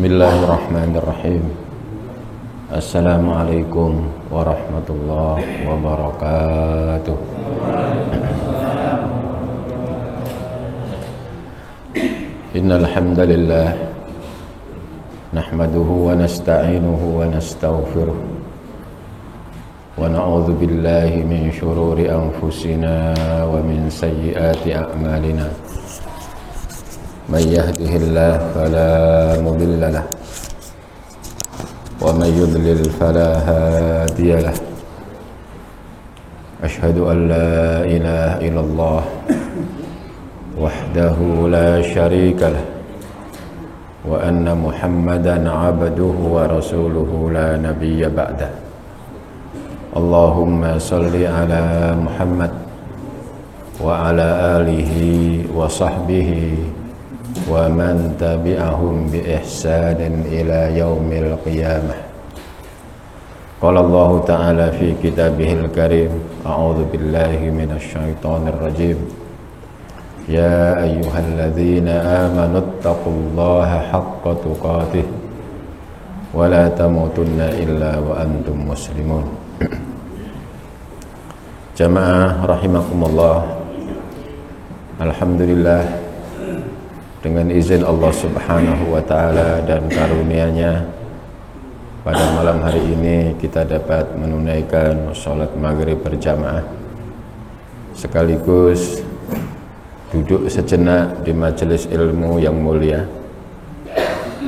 Bismillahirrahmanirrahim. Assalamualaikum warahmatullahi wabarakatuh. Innal hamdalillah nahmaduhu wa nasta'inuhu wa nastaghfiruh wa na'udzu billahi min shururi anfusina wa min sayyiati a'malina. Man yahdihillahu fala mudilla lahu wa man yudlil fala hadiya lahu. Asyhadu an la ilaha illallah wahdahu la syarika lah wa anna Muhammadan abduhu wa rasuluhu la nabiyya ba'dah. Allahumma salli ala Muhammad wa ala alihi wa sahbihi wa man tabi'ahum bi ihsanin ila yaumil qiyamah. Qala Allah ta'ala fi kitabihil karim, a'udzu billahi minasy syaithanir rajim. Ya ayyuhalladzina amanu taqullaha haqqa tuqatih wa la tamutunna illa wa antum muslimun. Jamaah rahimakumullah, alhamdulillah, dengan izin Allah subhanahu wa ta'ala dan karunia-Nya, pada malam hari ini kita dapat menunaikan sholat maghrib berjamaah sekaligus duduk sejenak di majelis ilmu yang mulia.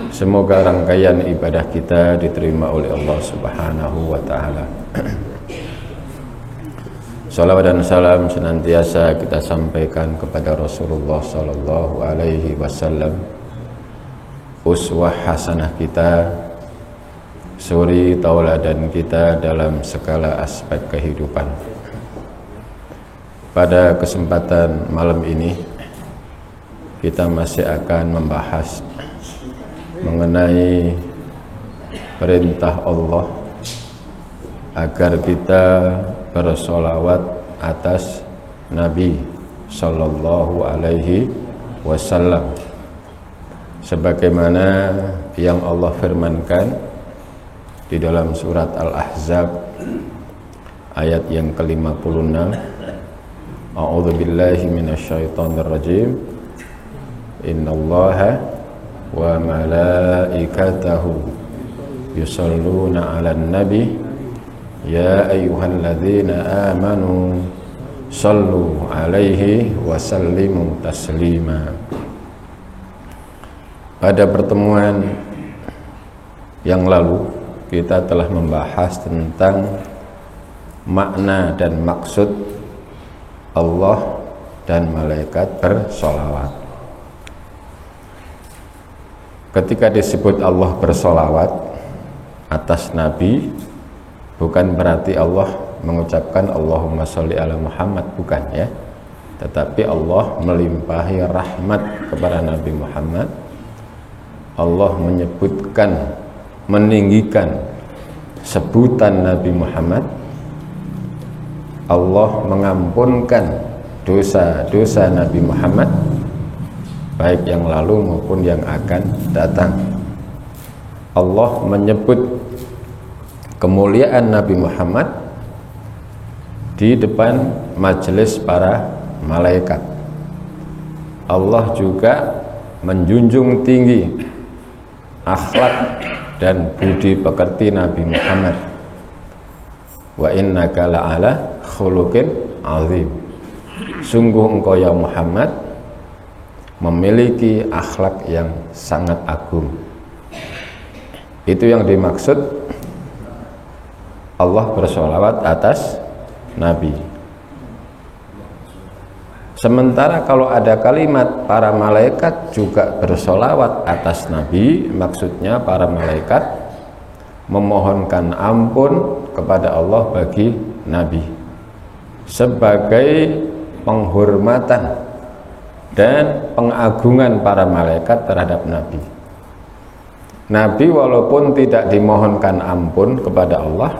Semoga rangkaian ibadah kita diterima oleh Allah subhanahu wa ta'ala. Salawat dan salam senantiasa kita sampaikan kepada Rasulullah sallallahu alaihi wasallam, uswah hasanah kita, suri tauladan kita dalam segala aspek kehidupan. Pada kesempatan malam ini kita masih akan membahas mengenai perintah Allah agar kita bersolawat atas Nabi sallallahu alaihi wasallam, sebagaimana yang Allah firmankan di dalam surat Al-Ahzab ayat yang ke-56. A'udzu billahi minasyaitonir rajim. Innallaha wa malaikatahu yusholluna 'alan nabi ya ayyuhalladzina amanu sallu alaihi wa sallimu taslima. Pada pertemuan yang lalu kita telah membahas tentang makna dan maksud Allah dan malaikat bersolawat. Ketika disebut Allah bersolawat atas Nabi, bukan berarti Allah mengucapkan Allahumma sholli ala Muhammad, bukan ya. Tetapi Allah melimpahi rahmat kepada Nabi Muhammad. Allah menyebutkan, meninggikan sebutan Nabi Muhammad. Allah mengampunkan dosa-dosa Nabi Muhammad, baik yang lalu maupun yang akan datang. Allah menyebut kemuliaan Nabi Muhammad di depan majelis para malaikat. Allah juga menjunjung tinggi akhlak dan budi pekerti Nabi Muhammad. Wa innaka la'ala khuluqin azim. Sungguh engkau ya Muhammad memiliki akhlak yang sangat agung. Itu yang dimaksud Allah bersolawat atas Nabi. Sementara kalau ada kalimat para malaikat juga bersolawat atas Nabi, maksudnya para malaikat memohonkan ampun kepada Allah bagi Nabi sebagai penghormatan dan pengagungan para malaikat terhadap Nabi. Nabi walaupun tidak dimohonkan ampun kepada Allah,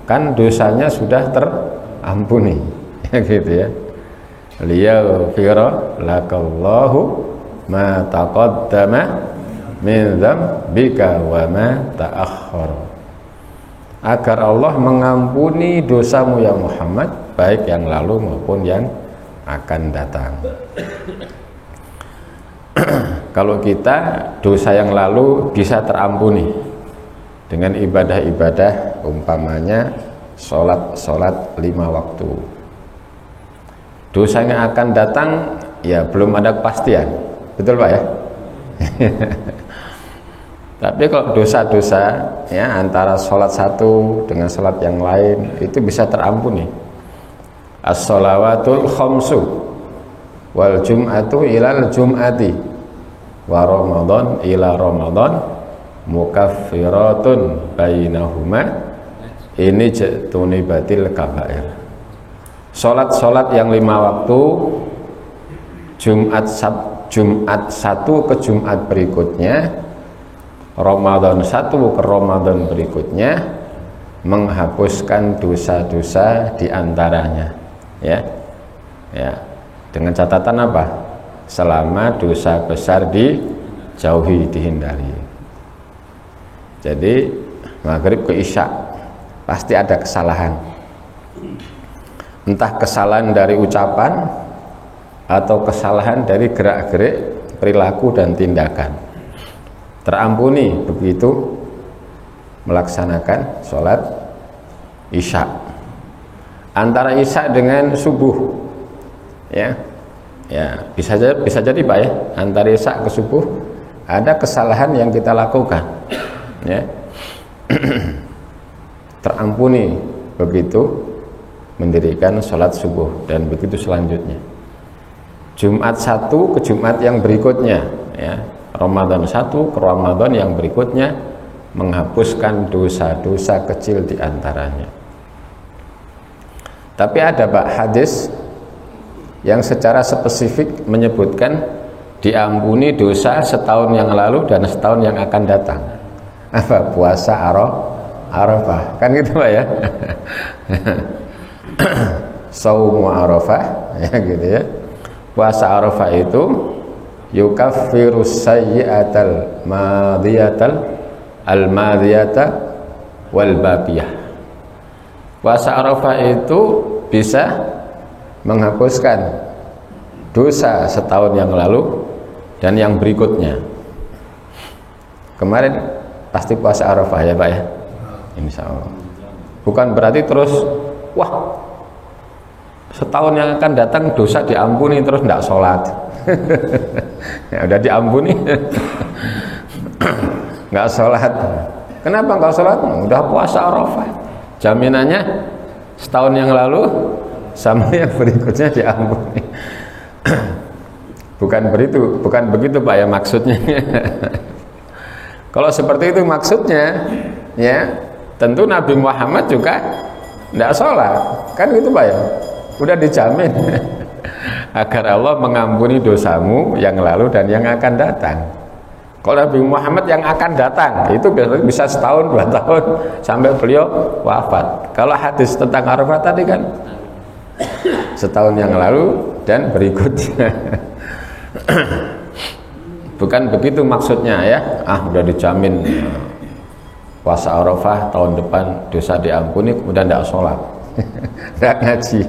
kan dosanya sudah terampuni, gitu ya. Liyaghfira lakallahu ma taqaddama min dzambika wa ma ta'akhkhar. Agar Allah mengampuni dosamu ya Muhammad, baik yang lalu maupun yang akan datang. Kalau kita dosa yang lalu bisa terampuni dengan ibadah-ibadah, umpamanya sholat 5 waktu. Dosa yang akan datang ya belum ada kepastian, betul Pak ya? Tapi kalau dosa-dosa ya antara sholat satu dengan sholat yang lain itu bisa terampuni. As-shalawatul khamsu wal jum'atu ilal jum'ati wa ramadan ila ramadan mukaffiratun bainahuma ini jatunibatil kabair. Sholat yang 5 waktu, Jumat satu ke Jumat berikutnya, Ramadan satu ke Ramadan berikutnya, menghapuskan dosa-dosa diantaranya, ya, dengan catatan apa? Selama dosa besar dijauhi, dihindari. Jadi maghrib ke isya pasti ada kesalahan, entah kesalahan dari ucapan atau kesalahan dari gerak-gerik perilaku dan tindakan. Terampuni begitu melaksanakan sholat isya. Antara isya dengan subuh, ya bisa jadi Pak ya, antara isya ke subuh ada kesalahan yang kita lakukan, ya. Terampuni begitu mendirikan sholat subuh dan begitu selanjutnya. Jumat satu ke Jumat yang berikutnya, ya, Ramadan satu ke Ramadan yang berikutnya, menghapuskan dosa-dosa kecil diantaranya. Tapi ada Pak hadis yang secara spesifik menyebutkan diampuni dosa setahun yang lalu dan setahun yang akan datang. Apa? Puasa Arafah, kan gitu Pak ya. Saumu Arafah, ya gitu ya. Puasa Arafah itu yukaffirus sayyi'atal madiyata wal baqiyah. Puasa Arafah itu bisa menghapuskan dosa setahun yang lalu dan yang berikutnya. Kemarin pasti puasa Arafah ya Pak ya, insya Allah. Bukan berarti terus wah setahun yang akan datang dosa diampuni terus tidak sholat. Ya udah diampuni nggak sholat. Kenapa nggak sholat? Udah puasa Arafah, jaminannya setahun yang lalu sama yang berikutnya diampuni. Bukan begitu Pak ya maksudnya. Kalau seperti itu maksudnya, ya tentu Nabi Muhammad juga tidak sholat, kan gitu Pak ya. Udah dijamin agar Allah mengampuni dosamu yang lalu dan yang akan datang. Kalau Nabi Muhammad yang akan datang itu bisa setahun 2 tahun sampai beliau wafat. Kalau hadis tentang Arafah tadi kan setahun yang lalu dan berikutnya. Bukan begitu maksudnya ya. Udah dijamin puasa Arafah tahun depan dosa diampuni kemudian tidak sholat, tidak ngaji,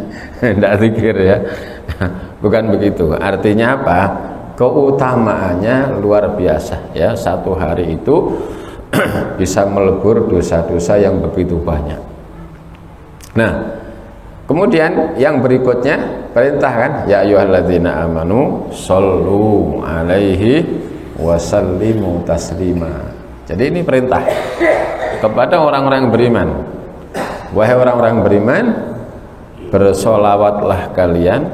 tidak zikir ya. Bukan begitu. Artinya apa? Keutamaannya luar biasa ya. Satu hari itu bisa melebur dosa-dosa yang begitu banyak. Nah, kemudian yang berikutnya perintah kan, ya ayyuhalladzina amanu shollu alaihi wasallimu taslima. Jadi ini perintah kepada orang-orang yang beriman. Wahai orang-orang beriman, bersolawatlah kalian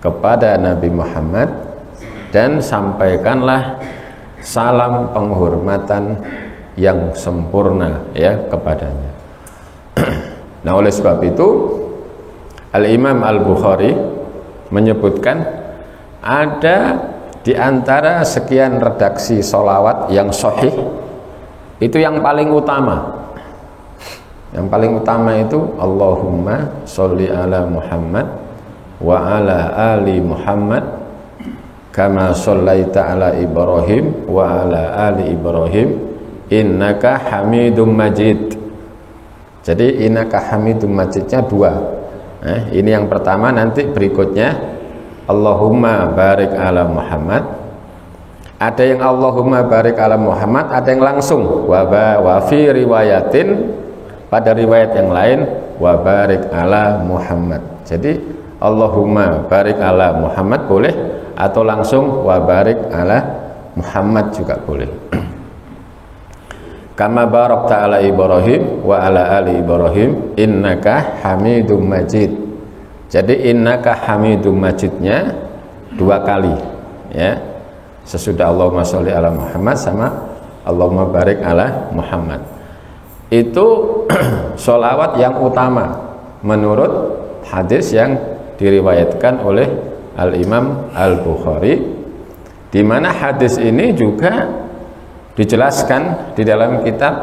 kepada Nabi Muhammad dan sampaikanlah salam penghormatan yang sempurna ya kepadanya. Nah, oleh sebab itu Al-Imam Al-Bukhari menyebutkan ada di antara sekian redaksi sholawat yang sahih itu yang paling utama. Yang paling utama itu Allahumma sholli ala Muhammad wa ala ali Muhammad kama shallaita ala Ibrahim wa ala ali Ibrahim innaka Hamidum Majid. Jadi innaka Hamidum Majidnya dua. Ini yang pertama, nanti berikutnya Allahumma barik ala Muhammad. Ada yang Allahumma barik ala Muhammad, ada yang langsung wa fi riwayatin, pada riwayat yang lain wa barik ala Muhammad. Jadi Allahumma barik ala Muhammad boleh, atau langsung wa barik ala Muhammad juga boleh. Kama barakta ala Ibrahim wa ala ali Ibrahim innaka Hamidum Majid. Jadi innaka Hamidum Majidnya dua kali, ya, sesudah Allahumma sholli ala Muhammad sama Allahumma barik ala Muhammad. Itu sholawat yang utama menurut hadis yang diriwayatkan oleh Al-Imam Al-Bukhari, di mana hadis ini juga dijelaskan di dalam kitab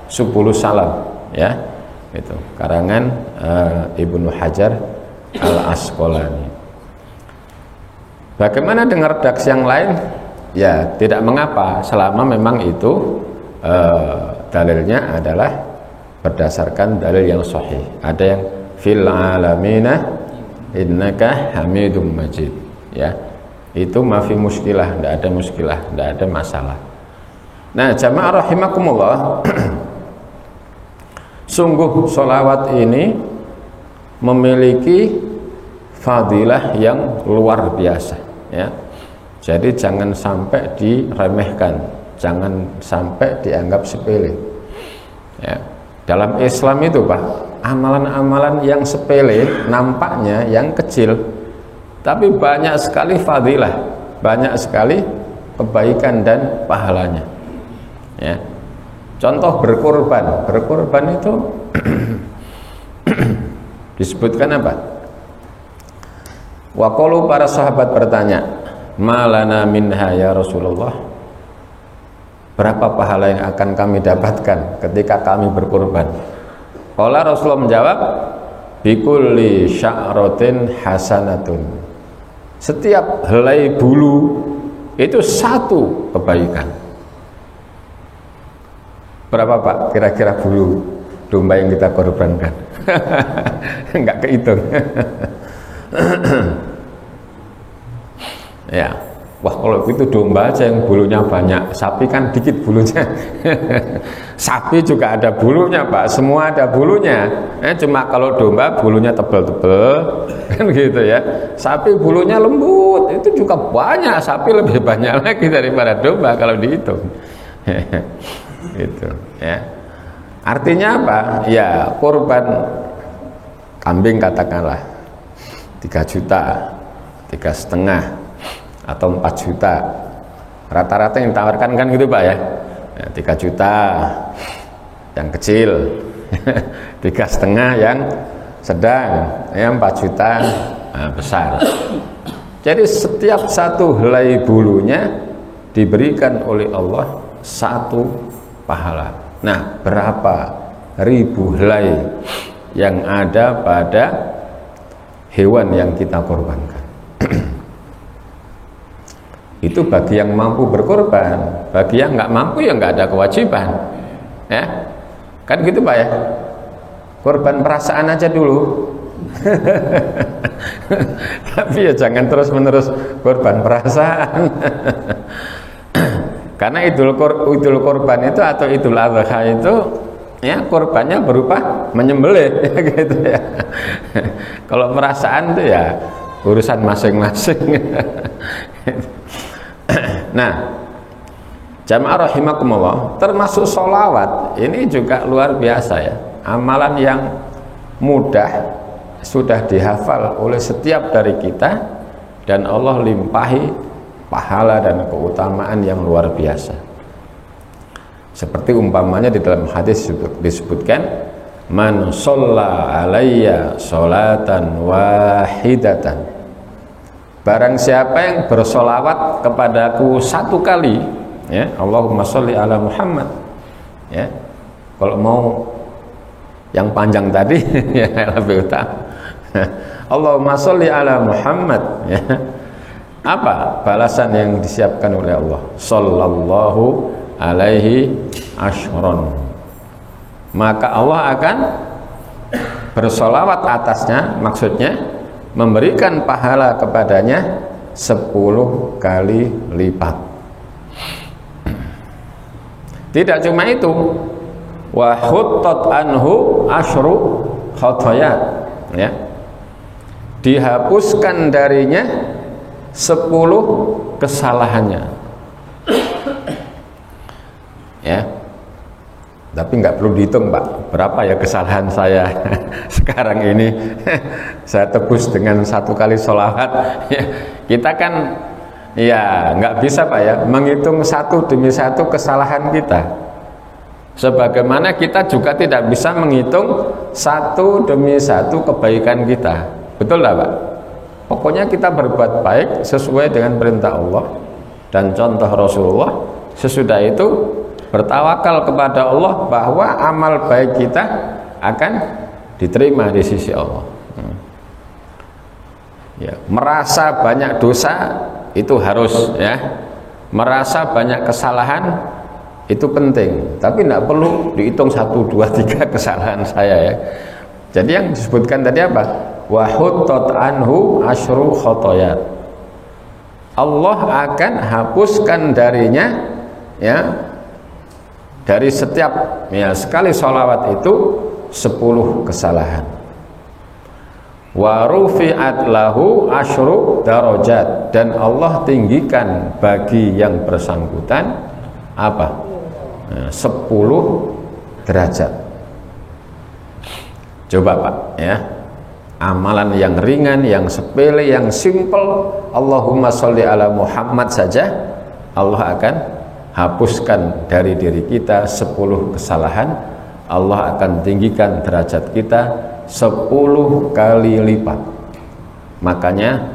10 Salam, ya, itu karangan Ibnu Hajar Al-Asqalani. Bagaimana dengan redaksi yang lain? Ya, tidak mengapa selama memang itu dalilnya adalah berdasarkan dalil yang sahih. Ada yang fil alamina innaka Hamidum Majid, ya, itu mafi muskilah, tidak ada muskilah, tidak ada masalah. Nah, jamaah rahimakumullah, sungguh sholawat ini memiliki fadilah yang luar biasa, ya. Jadi jangan sampai diremehkan, jangan sampai dianggap sepele, ya. Dalam Islam itu Pak, amalan-amalan yang sepele nampaknya yang kecil, tapi banyak sekali fadilah, banyak sekali kebaikan dan pahalanya, ya. Contoh berkorban, berkorban itu disebutkan apa? Waqalu, para sahabat bertanya, malana minha ya Rasulullah, berapa pahala yang akan kami dapatkan ketika kami berkorban? Qala, Rasulullah menjawab, bikulli sya'ratin hasanatun, setiap helai bulu itu satu kebaikan. Berapa Pak kira-kira bulu domba yang kita korbankan? Enggak kehitung. Ya, wah kalau itu domba aja yang bulunya banyak, sapi kan dikit bulunya. Sapi juga ada bulunya Pak, semua ada bulunya. Cuma kalau domba bulunya tebal-tebal, kan gitu ya. Sapi bulunya lembut, itu juga banyak. Sapi lebih banyak lagi daripada domba kalau dihitung. Gitu, ya. Artinya apa? Ya, korban kambing katakanlah 3 juta, 3,5 atau 4 juta, rata-rata yang ditawarkan kan gitu Pak, ya, 3 juta yang kecil, 3,5 yang sedang, ya 4 juta besar. Jadi setiap satu helai bulunya diberikan oleh Allah satu pahala. Nah, berapa ribu helai yang ada pada hewan yang kita korbankan? Itu bagi yang mampu berkorban, bagi yang nggak mampu ya nggak ada kewajiban, ya kan gitu Pak, ya. Korban perasaan aja dulu. Tapi ya jangan terus-menerus korban perasaan. Karena idul korban itu atau idul adha itu, ya, korbannya berupa menyembelih, ya, gitu ya. Kalau perasaan itu ya urusan masing-masing. Nah, jamaah rahimakumullah, termasuk sholawat ini juga luar biasa, ya, amalan yang mudah, sudah dihafal oleh setiap dari kita, dan Allah limpahi pahala dan keutamaan yang luar biasa. Seperti umpamanya di dalam hadis disebutkan, man sholla alayya sholatan wahidatan, barang siapa yang bersolawat kepadaku satu kali, ya, Allahumma sholli ala Muhammad, ya, kalau mau yang panjang tadi ya lebih utama, Allahumma sholli ala Muhammad, ya, Apa balasan yang disiapkan oleh Allah? Sallallahu alaihi asyron. Maka Allah akan bersolawat atasnya, maksudnya memberikan pahala kepadanya 10 kali lipat. Tidak cuma itu, wa huttat anhu asyru khotoyat, ya, dihapuskan darinya 10 kesalahannya, ya. Tapi nggak perlu dihitung, Pak, berapa ya kesalahan saya sekarang ini. Saya tebus dengan 1 kali sholawat. Kita kan ya nggak bisa, Pak, ya, menghitung satu demi satu kesalahan kita. Sebagaimana kita juga tidak bisa menghitung satu demi satu kebaikan kita. Betul lah, Pak? Pokoknya kita berbuat baik sesuai dengan perintah Allah dan contoh Rasulullah. Sesudah itu bertawakal kepada Allah bahwa amal baik kita akan diterima di sisi Allah. Ya, merasa banyak dosa itu harus, ya. Merasa banyak kesalahan itu penting, tapi tidak perlu dihitung 1, 2, 3 kesalahan saya, ya. Jadi yang disebutkan tadi apa? Wa huttat anhu asyru khotoyat. Allah akan hapuskan darinya, ya, dari setiap, ya, sekali sholawat itu 10 kesalahan. Wa rufi'at lahu asyru darajat, dan Allah tinggikan bagi yang bersangkutan apa? 10 derajat. Coba, Pak, ya, amalan yang ringan, yang sepele, yang simple, Allahumma sholli ala Muhammad saja Allah akan hapuskan dari diri kita 10 kesalahan. Allah akan tinggikan derajat kita 10 kali lipat. Makanya,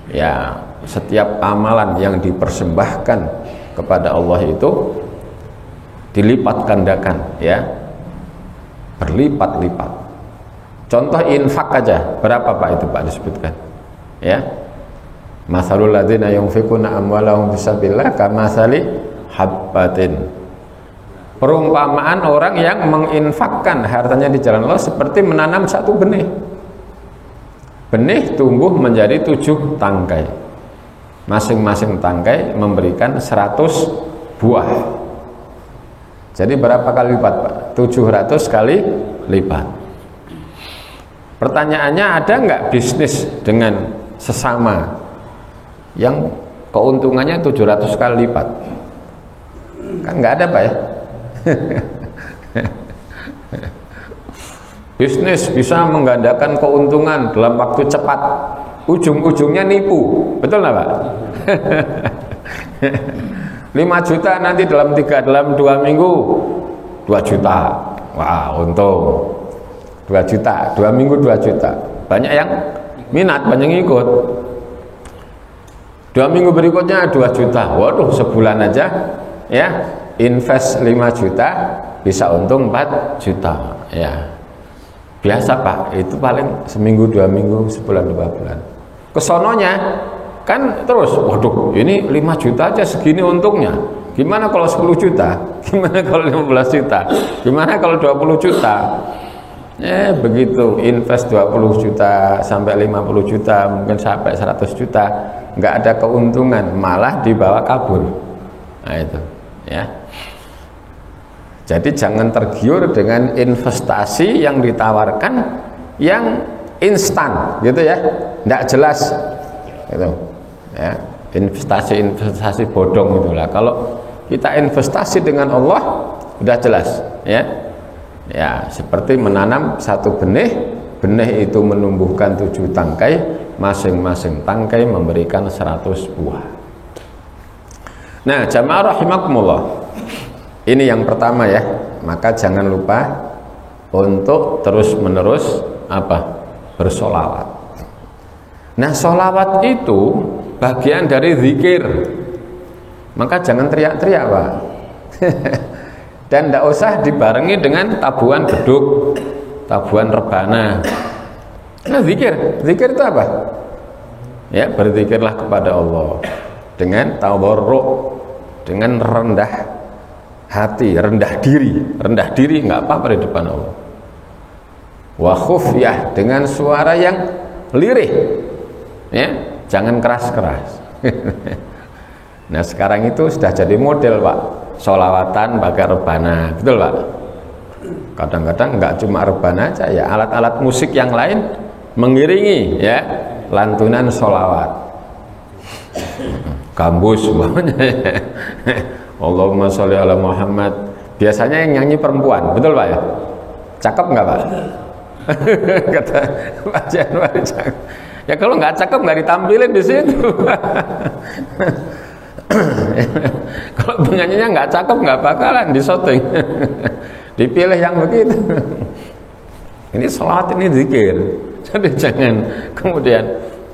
ya, setiap amalan yang dipersembahkan kepada Allah itu dilipat gandakan, ya, berlipat-lipat. Contoh infak aja, berapa, Pak, itu, Pak, disebutkan, ya. Masalul ladzina yunfikuna amwalahum fisabilillah kamatsali habbatin. Perumpamaan orang yang menginfakkan hartanya di jalan Allah seperti menanam 1 benih. Benih tumbuh menjadi 7 tangkai. Masing-masing tangkai memberikan 100 buah. Jadi berapa kali lipat, Pak? 700 kali lipat. Pertanyaannya, ada nggak bisnis dengan sesama yang keuntungannya 700 kali lipat? Kan nggak ada, Pak, ya. Bisnis bisa menggandakan keuntungan dalam waktu cepat, ujung-ujungnya nipu, betul nggak, Pak? 5 juta nanti dalam 2 minggu 2 juta, wah, untung 2 juta, 2 minggu 2 juta, banyak yang minat, banyak yang ikut. 2 minggu berikutnya 2 juta, waduh, sebulan aja, ya, invest 5 juta bisa untung 4 juta, ya. Biasa, Pak, itu paling seminggu, 2 minggu, sebulan, 2 bulan. Kesononya kan terus, waduh, ini 5 juta aja segini untungnya, gimana kalau 10 juta, gimana kalau 15 juta, gimana kalau 20 juta. Begitu invest 20 juta sampai 50 juta, mungkin sampai 100 juta, nggak ada keuntungan, malah dibawa kabur. Nah, itu, ya. Jadi jangan tergiur dengan investasi yang ditawarkan yang instan, gitu, ya, nggak jelas, gitu, ya. Investasi bodong itulah. Kalau kita investasi dengan Allah, udah jelas, ya. Ya, seperti menanam 1 benih, benih itu menumbuhkan 7 tangkai, masing-masing tangkai memberikan 100 buah. Nah, jamaah rahimakumullah, ini yang pertama, ya. Maka jangan lupa untuk terus-menerus apa? Bersolawat. Nah, solawat itu bagian dari zikir, maka jangan teriak-teriak, Pak. Dan tidak usah dibarengi dengan tabuhan beduk, tabuhan rebana. Nah, zikir itu apa? Ya, berzikirlah kepada Allah dengan tawarruk, dengan rendah hati, rendah diri nggak apa-apa di depan Allah. Wa khufyah, dengan suara yang lirih, ya, jangan keras-keras. Nah sekarang itu sudah jadi model Pak, sholawatan pakai rebana, betul Pak? Kadang-kadang nggak cuma rebana aja ya, alat-alat musik yang lain mengiringi ya lantunan sholawat. Gambus umpamanya. Allahumma sholli ala Muhammad. Biasanya yang nyanyi perempuan, betul Pak ya? Cakep nggak Pak? Kata Pak Januar, cakep. Ya kalau nggak cakep nggak ditampilin di situ. Kalau penyanyinya nggak cakep nggak bakalan disyuting. Dipilih yang begitu. Ini sholat, ini zikir. Jadi jangan kemudian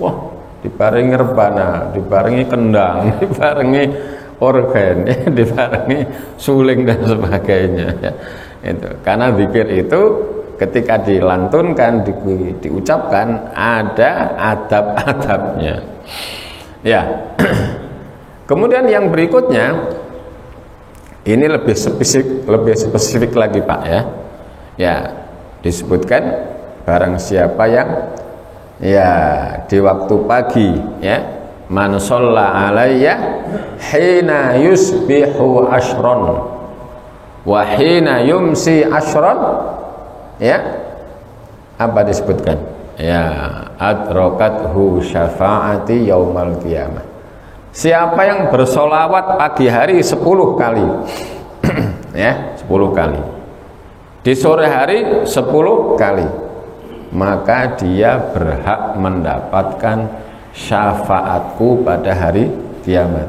wah dibarengi rebana, dibarengi kendang, dibarengi organ, dibarengi suling dan sebagainya. Ya. Itu karena zikir itu ketika dilantunkan, diucapkan ada adab-adabnya. Ya. Kemudian yang berikutnya ini lebih spesifik lagi Pak ya. Ya, disebutkan barang siapa yang ya di waktu pagi ya, man shalla alayya hina yusbihu ashron wa hina yumsi ashron, ya, apa disebutkan? Ya, adrokathu syafaati yaumal qiyamah. Siapa yang bersolawat pagi hari 10 kali ya, 10 kali, di sore hari 10 kali, maka dia berhak mendapatkan syafaatku pada hari kiamat.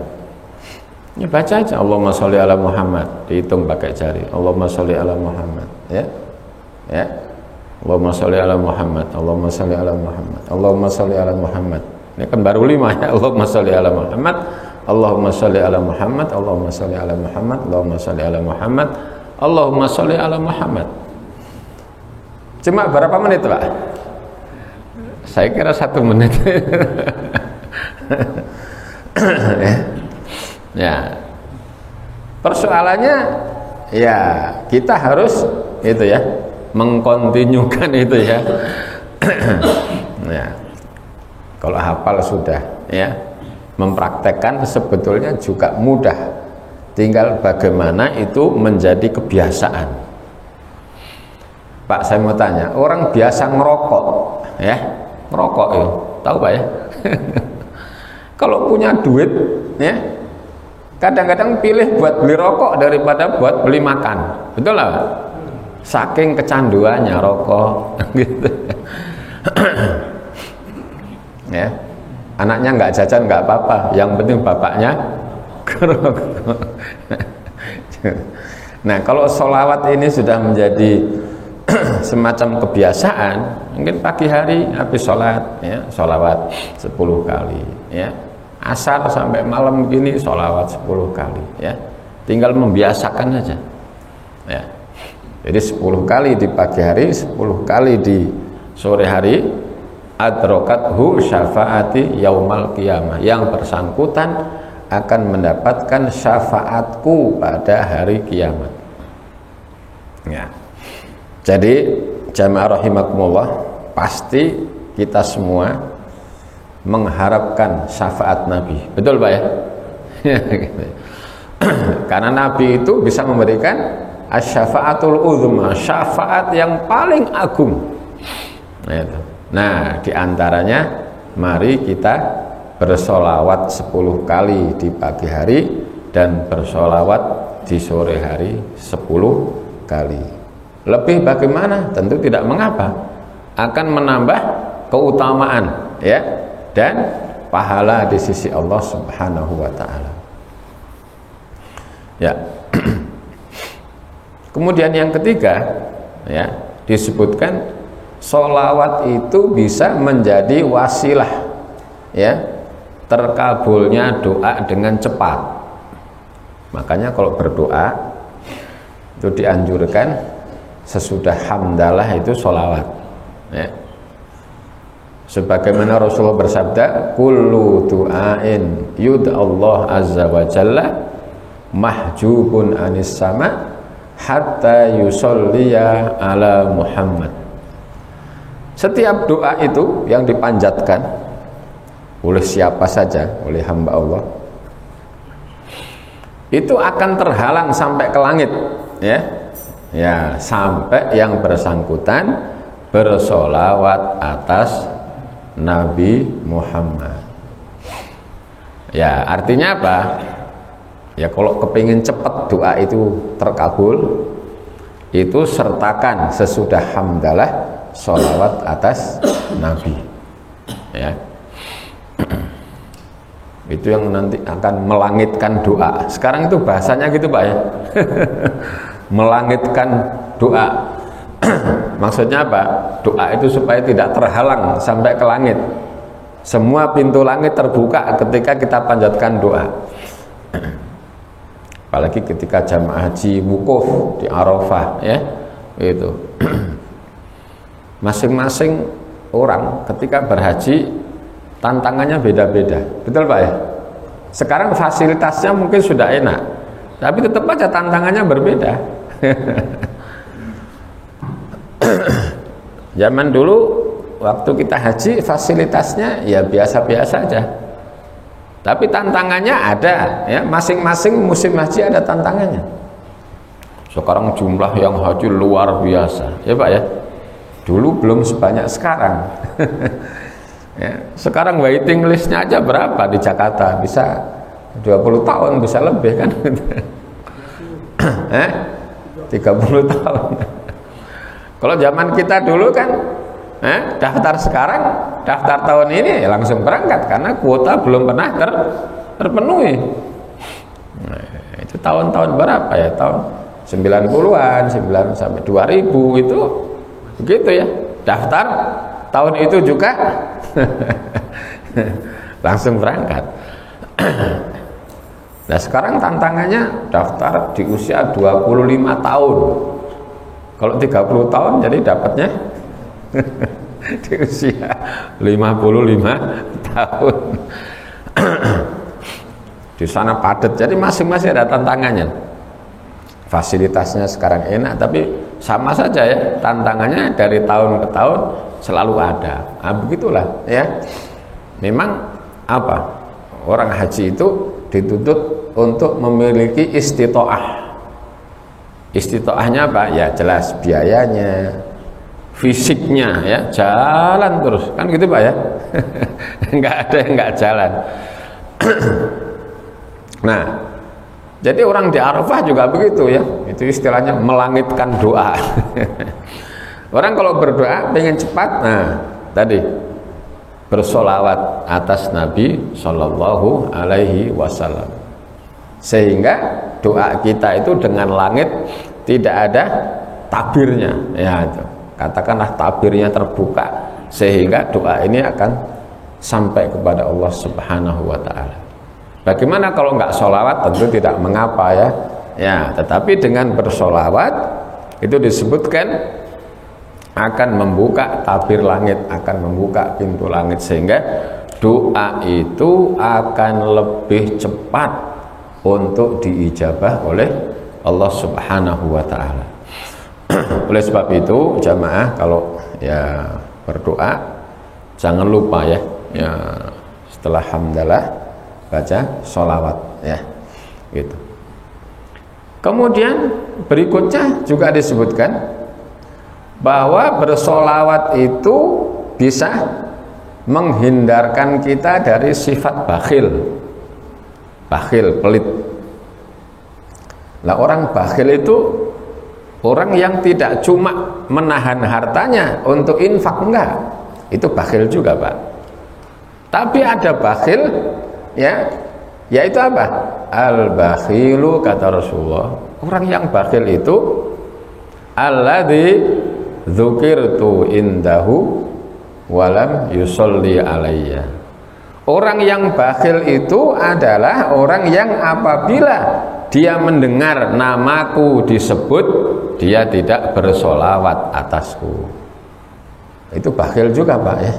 Ini baca aja, Allahumma sholli ala Muhammad, dihitung pakai jari, Allahumma sholli ala Muhammad, ya, ya, Allahumma sholli ala Muhammad, Allahumma sholli ala Muhammad, Allahumma sholli ala Muhammad. Ini kan baru 5 ya, Allahumma sholli ala Muhammad, Allahumma sholli ala Muhammad, Allahumma sholli ala Muhammad, Allahumma sholli ala Muhammad, Allahumma sholli ala Muhammad. Cuma berapa menit Pak? Saya kira 1 menit. Ya, persoalannya ya kita harus itu ya, mengkontinyukan itu ya. Ya, kalau hafal sudah ya, mempraktekkan sebetulnya juga mudah, tinggal bagaimana itu menjadi kebiasaan. Pak, saya mau tanya, orang biasa ngerokok ya, ngerokok ya, tahu Pak ya? Kalau punya duit ya, kadang-kadang pilih buat beli rokok daripada buat beli makan, betul lah Pak? Saking kecanduannya rokok gitu. Ya, anaknya nggak jajan nggak apa-apa, yang penting bapaknya ngerokok. Nah kalau sholawat ini sudah menjadi semacam kebiasaan, mungkin pagi hari habis sholat ya, sholawat 10 kali ya, asar sampai malam begini sholawat 10 kali ya, tinggal membiasakan aja ya. Jadi 10 kali di pagi hari, 10 kali di sore hari, adrokathu syafaati yaumal qiyamah, yang bersangkutan akan mendapatkan syafaatku pada hari kiamat ya. Jadi jamaah rahimakumullah, pasti kita semua mengharapkan syafaat Nabi, betul Pak ya? Karena Nabi itu bisa memberikan asyafaatul uzma, syafaat yang paling agung. Nah diantaranya mari kita bersolawat 10 kali di pagi hari dan bersolawat di sore hari 10 kali. Lebih bagaimana? Tentu tidak mengapa, akan menambah keutamaan ya, dan pahala di sisi Allah Subhanahu wa ta'ala ya. Kemudian yang ketiga ya, disebutkan sholawat itu bisa menjadi wasilah ya, terkabulnya doa dengan cepat. Makanya kalau berdoa itu dianjurkan sesudah hamdalah itu sholawat ya. Sebagaimana Rasulullah bersabda, kullu du'ain yud'allah azza wa jalla mahjubun anis sama hatta yusolliya ala Muhammad. Setiap doa itu yang dipanjatkan oleh siapa saja, oleh hamba Allah, itu akan terhalang sampai ke langit, ya, sampai yang bersangkutan bersolawat atas Nabi Muhammad. Ya, artinya apa? Ya, kalau kepingin cepat doa itu terkabul, itu sertakan sesudah hamdalah sholawat atas Nabi. Ya, itu yang nanti akan melangitkan doa. Sekarang itu bahasanya gitu Pak ya. Melangitkan doa. Maksudnya apa? Doa itu supaya tidak terhalang sampai ke langit. Semua pintu langit terbuka ketika kita panjatkan doa. Apalagi ketika jamaah haji wukuf di Arafah, ya, itu. Masing-masing orang ketika berhaji tantangannya beda-beda. Betul Pak ya? Sekarang fasilitasnya mungkin sudah enak, tapi tetap aja tantangannya berbeda. Zaman dulu waktu kita haji fasilitasnya ya biasa-biasa aja, tapi tantangannya ada, ya, masing-masing musim haji ada tantangannya. Sekarang jumlah yang haji luar biasa, ya Pak ya. Dulu belum sebanyak sekarang. Ya, sekarang waiting listnya aja berapa di Jakarta, bisa 20 tahun, bisa lebih kan. 30 tahun. Kalau zaman kita dulu kan, daftar sekarang, daftar tahun ini ya langsung berangkat karena kuota belum pernah terpenuhi. Nah, itu tahun-tahun berapa ya? Tahun 90-an, 9 sampai 2000 itu begitu ya. Daftar tahun itu juga langsung berangkat. Nah, sekarang tantangannya daftar di usia 25 tahun. Kalau 30 tahun jadi dapatnya di usia 55 tahun. Di sana padat, jadi masing-masing ada tantangannya. Fasilitasnya sekarang enak, tapi sama saja ya, tantangannya dari tahun ke tahun selalu ada. Nah, begitulah ya. Memang apa? Orang haji itu dituntut untuk memiliki istitoah. Istitoahnya apa? Ya jelas biayanya, fisiknya ya, jalan terus. Kan gitu Pak ya. Enggak ada yang enggak jalan. Nah, jadi orang di Arafah juga begitu ya. Itu istilahnya melangitkan doa. Orang kalau berdoa pengen cepat, nah tadi bersolawat atas Nabi Shallallahu Alaihi Wasallam, sehingga doa kita itu dengan langit tidak ada tabirnya, ya itu. Katakanlah tabirnya terbuka, sehingga doa ini akan sampai kepada Allah Subhanahu Wa Taala. Bagaimana kalau nggak sholawat? Tentu tidak mengapa ya. Ya, tetapi dengan bersolawat itu disebutkan akan membuka tabir langit, akan membuka pintu langit, sehingga doa itu akan lebih cepat untuk diijabah oleh Allah Subhanahu Wa Taala. Oleh sebab itu jamaah kalau ya berdoa jangan lupa ya, setelah hamdalah baca sholawat ya, gitu. Kemudian berikutnya juga disebutkan bahwa bersolawat itu bisa menghindarkan kita dari sifat bakhil, pelit. Lah orang bakhil itu orang yang tidak cuma menahan hartanya untuk infak, enggak, itu bakhil juga Pak. Tapi ada bakhil ya, yaitu apa? Al-bakhilu, kata Rasulullah, orang yang bakhil itu alladzi dzukirtu indahu walam yusolli alayya. Orang yang bakhil itu adalah orang yang apabila dia mendengar namaku disebut, dia tidak bersolawat atasku. Itu bakhil juga Pak ya.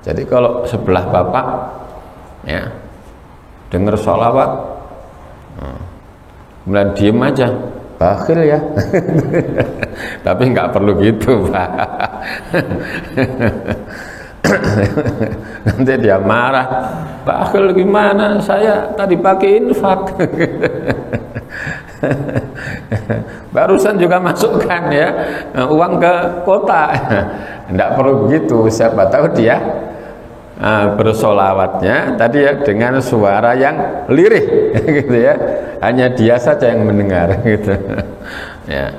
Jadi kalau sebelah bapak ya dengar sholawat, kemudian diem aja, bakhil ya. Tapi nggak perlu gitu, Pak. Nanti dia marah, bakhil gimana, saya tadi pakai infak. Barusan juga masukkan ya uang ke kota. Tidak perlu begitu. Siapa tahu dia bersolawatnya tadi ya dengan suara yang lirih gitu ya, hanya dia saja yang mendengar gitu ya.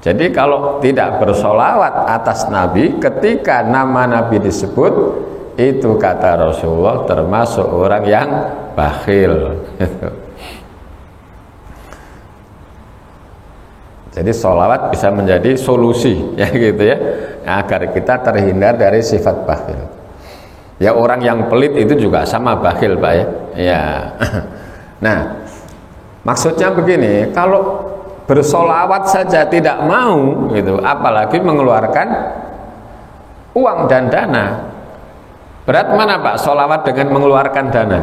Jadi kalau tidak bersolawat atas Nabi ketika nama Nabi disebut, itu kata Rasulullah termasuk orang yang bakhil gitu. Jadi sholawat bisa menjadi solusi ya gitu ya, agar kita terhindar dari sifat bakhil. Ya orang yang pelit itu juga sama bakhil, Pak ya. Ya. Nah, maksudnya begini, kalau bersolawat saja tidak mau gitu, apalagi mengeluarkan uang dan dana. Berat mana, Pak, solawat dengan mengeluarkan dana?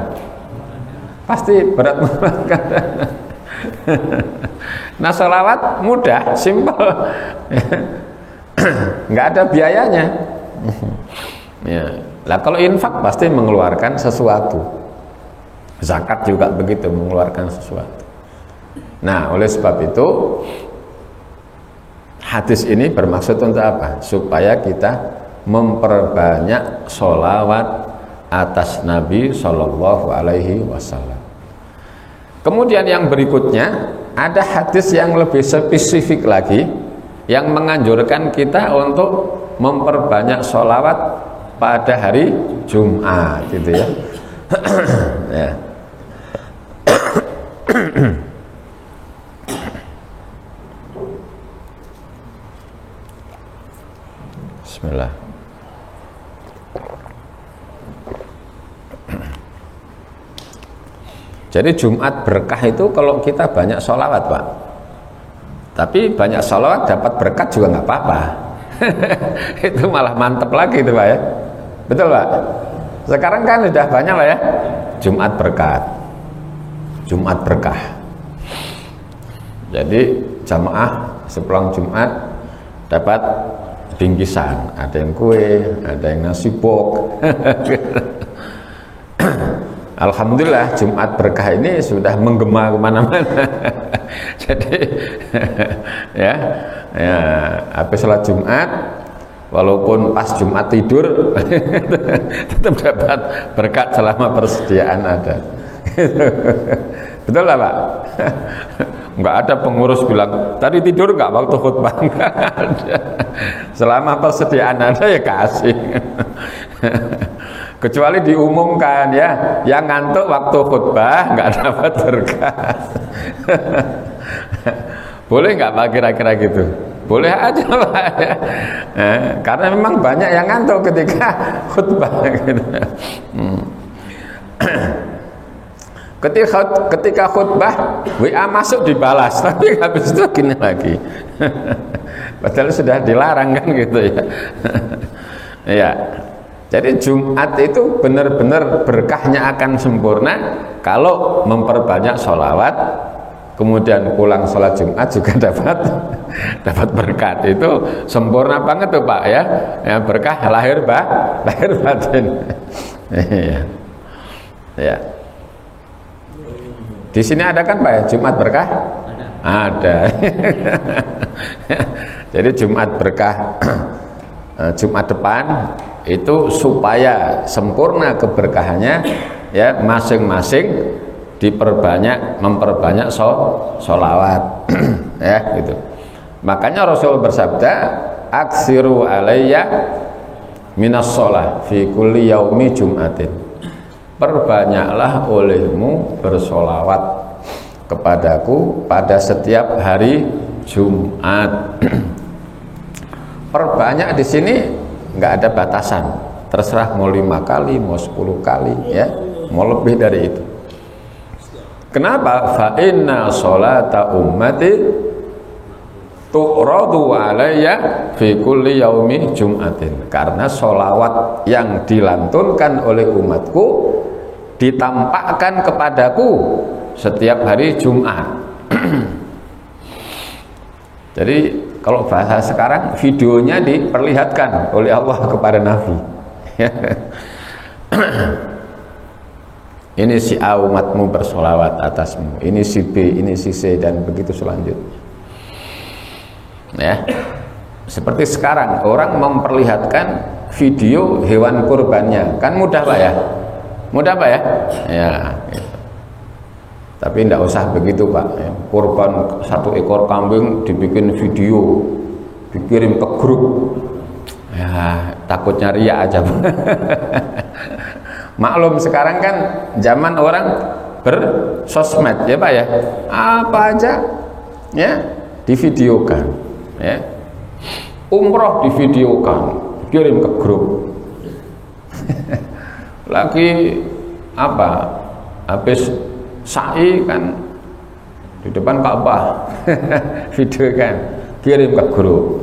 Pasti berat mengeluarkan dana. Nah, sholawat mudah, simpel, nggak ada biayanya. Ya. Lah kalau infak pasti mengeluarkan sesuatu. Zakat juga begitu, mengeluarkan sesuatu. Nah, oleh sebab itu hadis ini bermaksud untuk apa? Supaya kita memperbanyak sholawat atas Nabi Shallallahu Alaihi Wasallam. Kemudian yang berikutnya ada hadis yang lebih spesifik lagi yang menganjurkan kita untuk memperbanyak sholawat pada hari Jumat gitu ya. Ya. Bismillah. Jadi Jumat berkah itu kalau kita banyak sholawat, Pak. Tapi banyak sholawat dapat berkat juga nggak apa-apa. Itu malah mantep lagi itu, Pak ya. Betul, Pak? Sekarang kan sudah banyak lah ya Jumat berkat, Jumat berkah. Jadi jamaah sepulang Jumat dapat bingkisan, ada yang kue, ada yang nasi bok. Alhamdulillah Jumat berkah ini sudah menggema kemana-mana. Jadi ya habis sholat Jumat, walaupun pas Jumat tidur tetap dapat berkat selama persediaan ada. Betul lah, Pak? Enggak ada pengurus bilang tadi tidur enggak waktu khutbah, enggak ada. Selama persediaan ada ya kasih. Kecuali diumumkan ya, yang ngantuk waktu khutbah nggak dapat berkat. Boleh nggak, Pak, kira-kira gitu? Boleh aja, Pak ya. Karena memang banyak yang ngantuk ketika khutbah gitu. Ketika khutbah WA masuk dibalas, tapi habis itu gini lagi. Padahal sudah dilarang kan gitu ya. Ya. Jadi Jumat itu benar-benar berkahnya akan sempurna kalau memperbanyak sholawat, kemudian pulang sholat Jumat juga dapat berkat. Itu sempurna banget tuh, Pak ya. Ya berkah lahir batin. Ya. Di sini ada kan, Pak ya, Jumat berkah? Ada. Jadi Jumat berkah Jumat depan itu supaya sempurna keberkahannya ya, masing-masing memperbanyak sholawat ya gitu. Makanya Rasul bersabda, aksiru alayya minas sholah fi kulli yaumi jum'atin. Perbanyaklah olehmu bersolawat kepadaku pada setiap hari Jumat. Perbanyak di sini nggak ada batasan, terserah mau 5 kali, mau 10 kali ya, mau lebih dari itu. Kenapa? Fa inna sholata ummati tu'radu alayya fi kulli yaumi jum'atin, karena sholawat yang dilantunkan oleh umatku ditampakkan kepadaku setiap hari Jumat. Jadi kalau bahasa sekarang, videonya diperlihatkan oleh Allah kepada Nabi. Ini si A umatmu bersolawat atasmu, ini si B, ini si C, dan begitu selanjutnya. Ya, seperti sekarang orang memperlihatkan video hewan kurbannya, kan mudah Pak ya, mudah Pak ya, ya. Gitu. Tapi tidak usah begitu Pak. Kurban 1 ekor kambing dibikin video, dikirim ke grup, ya takutnya riya aja Pak. Maklum sekarang kan zaman orang bersosmed ya Pak ya, apa aja ya divideokan, ya umroh divideokan, kirim ke grup. Lagi apa, habis sa'i kan di depan Ka'bah, video kan, kirim ke grup.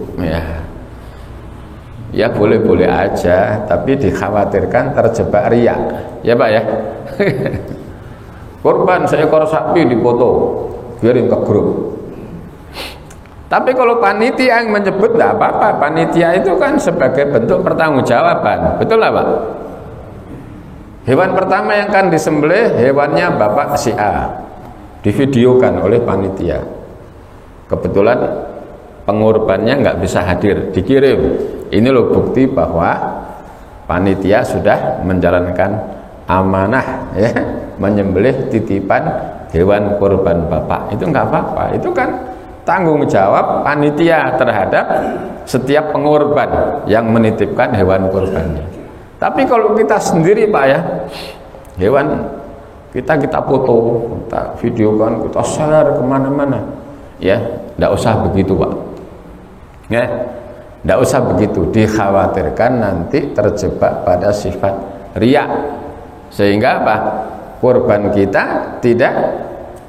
Ya boleh-boleh aja, tapi dikhawatirkan terjebak riya ya Pak ya. Korban seekor sapi dipoto, kirim ke grup. Tapi kalau panitia yang menyebut tidak apa-apa, panitia itu kan sebagai bentuk pertanggungjawaban, betul lah Pak. Hewan pertama yang akan disembelih hewannya Bapak si A, divideokan oleh panitia. Kebetulan pengorbannya nggak bisa hadir, dikirim. Ini loh bukti bahwa panitia sudah menjalankan amanah ya, menyembelih titipan hewan kurban Bapak. Itu nggak apa-apa, itu kan tanggung jawab panitia terhadap setiap pengorban yang menitipkan hewan kurbannya. Tapi kalau kita sendiri Pak ya, hewan kita foto, kita videokan, kita share kemana-mana, ya tidak usah begitu Pak, ya tidak usah begitu, dikhawatirkan nanti terjebak pada sifat riya, sehingga apa, kurban kita tidak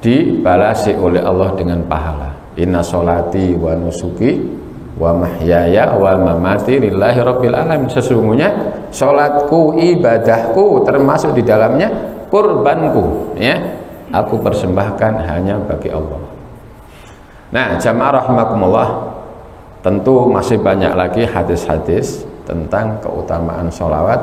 dibalasi oleh Allah dengan pahala. Inna sholati wa nusuki wa mahyaya wa mamati lillahi rabbil alamin. Sesungguhnya sholatku, ibadahku, termasuk di dalamnya kurbanku, ya aku persembahkan hanya bagi Allah. Nah jamaah rahimakumullah, tentu masih banyak lagi hadis-hadis tentang keutamaan sholawat.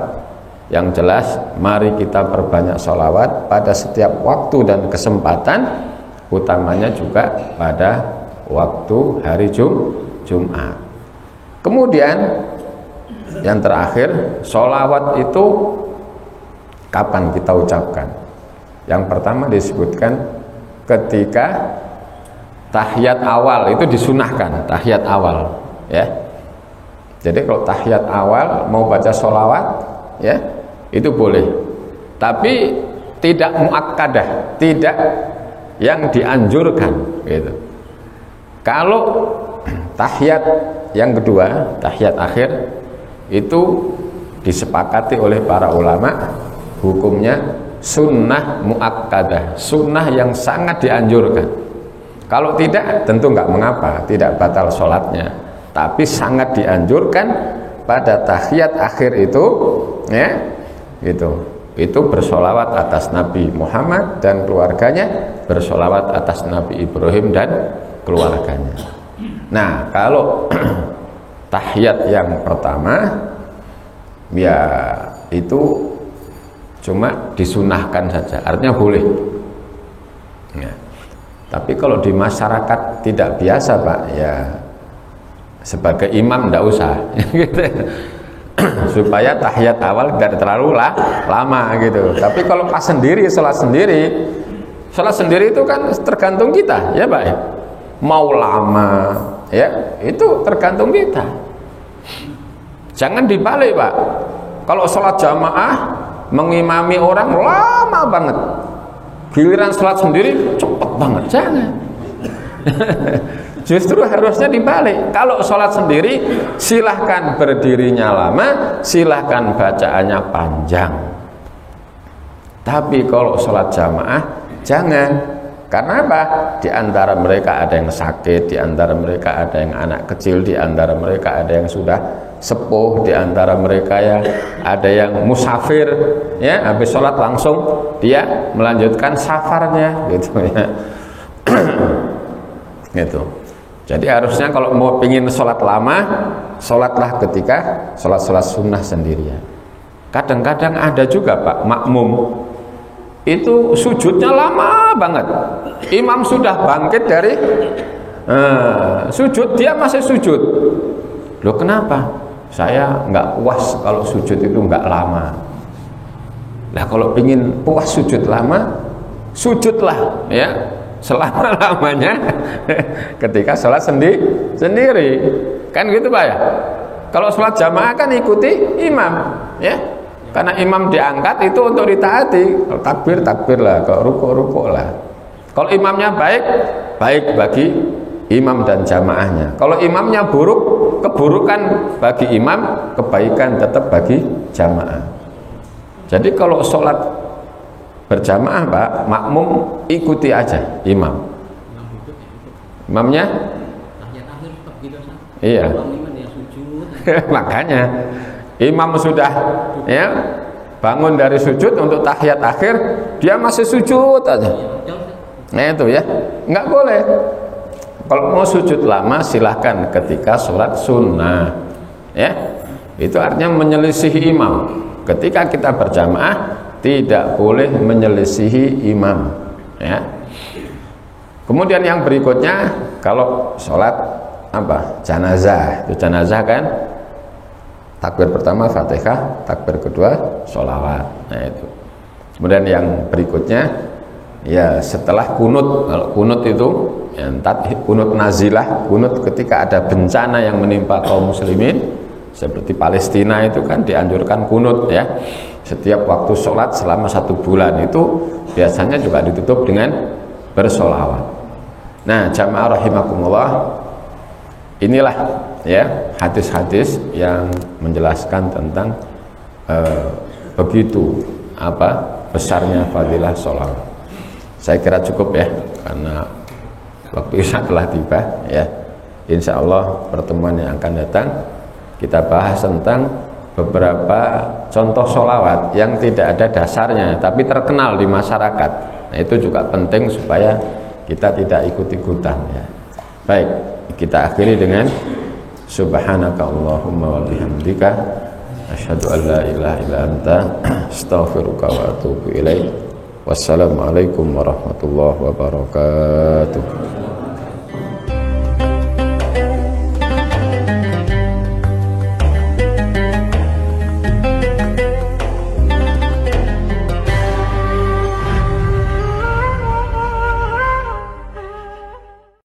Yang jelas mari kita perbanyak sholawat pada setiap waktu dan kesempatan, utamanya juga pada waktu hari Jumat. Kemudian yang terakhir, sholawat itu kapan kita ucapkan? Yang pertama disebutkan ketika tahiyat awal, itu disunahkan tahiyat awal ya. Jadi kalau tahiyat awal mau baca sholawat ya itu boleh, tapi tidak muakkadah, tidak yang dianjurkan gitu. Kalau tahiyat yang kedua, tahiyat akhir, itu disepakati oleh para ulama hukumnya sunnah muakkadah, sunnah yang sangat dianjurkan. Kalau tidak tentu nggak mengapa, tidak batal sholatnya, tapi sangat dianjurkan pada tahiyat akhir itu ya gitu. Itu bersolawat atas Nabi Muhammad dan keluarganya, bersolawat atas Nabi Ibrahim dan keluarganya. Nah kalau tahiyat yang pertama ya itu cuma disunahkan saja, artinya boleh ya. Tapi kalau di masyarakat tidak biasa Pak ya, sebagai imam tidak usah gitu. Supaya tahiyat awal tidak terlalu lama gitu. Tapi kalau pas sendiri, sholat sendiri itu kan tergantung kita ya Pak ya. Mau lama ya itu tergantung kita, jangan dibalik Pak. Kalau sholat jamaah mengimami orang lama banget, giliran sholat sendiri cepet banget, jangan. Justru harusnya dibalik. Kalau sholat sendiri silahkan berdirinya lama, silahkan bacaannya panjang. Tapi kalau sholat jamaah jangan Karena apa? Di antara mereka ada yang sakit, di antara mereka ada yang anak kecil, di antara mereka ada yang sudah sepuh, di antara mereka ya ada yang musafir, ya habis sholat langsung dia melanjutkan safarnya, gitu ya. Gitu. Jadi harusnya kalau mau pingin sholat lama, sholatlah ketika sholat sunnah sendirian. Kadang-kadang ada juga Pak makmum itu sujudnya lama banget, imam sudah bangkit dari sujud, dia masih sujud. Loh kenapa? Saya nggak puas kalau sujud itu nggak lama. Nah kalau pingin puas sujud lama, sujudlah ya selama-lamanya ketika sholat sendiri, kan gitu Pak ya. Kalau sholat jamaah kan ikuti imam ya, karena imam diangkat itu untuk ditaati. Kalau takbir lah, kalau rukuk lah. Kalau imamnya baik bagi imam dan jamaahnya. Kalau imamnya buruk, keburukan bagi imam, kebaikan tetap bagi jamaah. Jadi kalau sholat berjamaah Pak, makmum ikuti aja imam. Imamnya? Iya. Makanya imam sudah ya bangun dari sujud untuk tahiyat akhir, dia masih sujud aja. Nah itu ya, nggak boleh. Kalau mau sujud lama silahkan ketika sholat sunnah, ya itu artinya menyelisihi imam. Ketika kita berjamaah tidak boleh menyelisihi imam, ya. Kemudian yang berikutnya kalau sholat apa jenazah, itu jenazah kan takbir pertama Fatihah, takbir kedua sholawat. Nah itu. Kemudian yang berikutnya ya setelah kunut. Kalau kunut itu ya, kunut nazilah, kunut ketika ada bencana yang menimpa kaum muslimin seperti Palestina itu kan dianjurkan kunut ya. Setiap waktu sholat selama 1 bulan itu biasanya juga ditutup dengan bersholawat. Nah jamaah rahimakumullah, inilah ya hadis-hadis yang menjelaskan tentang begitu apa besarnya fadilah sholawat. Saya kira cukup ya, karena waktu isya telah tiba ya. Insya Allah pertemuan yang akan datang kita bahas tentang beberapa contoh sholawat yang tidak ada dasarnya tapi terkenal di masyarakat. Nah itu juga penting supaya kita tidak ikut-ikutan ya. Baik, kita akhiri dengan subhanaka Allahumma wa bihamdika asyhadu an la ilaha illa anta astaghfiruka wa atubu ilaik. Wassalamualaikum warahmatullahi wabarakatuh.